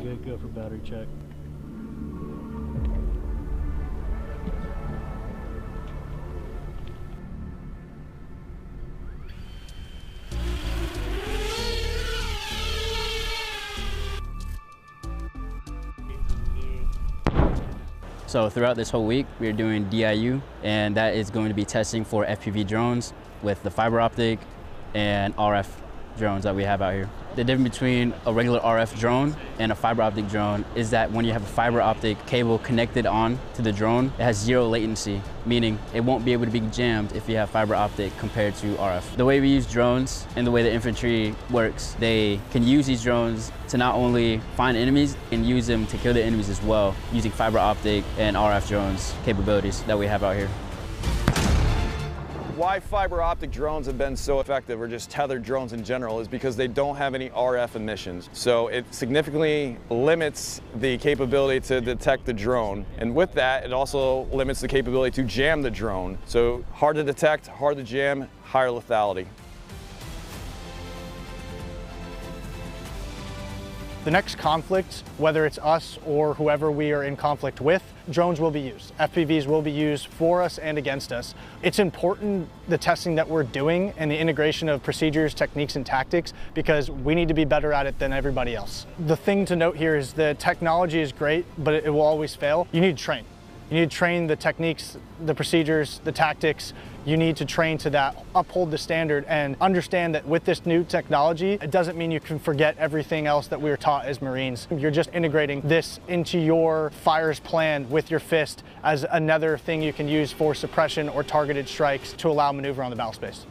Good, go for battery check. So throughout this whole week, we're doing DIU, and that is going to be testing for FPV drones with the fiber optic and RF drones that we have out here. The difference between a regular RF drone and a fiber optic drone is that when you have a fiber optic cable connected on to the drone, it has zero latency, meaning it won't be able to be jammed if you have fiber optic compared to RF. The way we use drones and the way the infantry works, they can use these drones to not only find enemies and use them to kill the enemies as well, using fiber optic and RF drones capabilities that we have out here. Why fiber optic drones have been so effective, or just tethered drones in general, is because they don't have any RF emissions. So it significantly limits the capability to detect the drone. And with that, it also limits the capability to jam the drone. So hard to detect, hard to jam, higher lethality. The next conflict, whether it's us or whoever we are in conflict with, drones will be used. FPVs will be used for us and against us. It's important, the testing that we're doing and the integration of procedures, techniques, and tactics, because we need to be better at it than everybody else. The thing to note here is the technology is great, but it will always fail. You need to train. You need to train the techniques, the procedures, the tactics. You need to train to that, uphold the standard, and understand that with this new technology, it doesn't mean you can forget everything else that we were taught as Marines. You're just integrating this into your fires plan with your fist as another thing you can use for suppression or targeted strikes to allow maneuver on the battle space.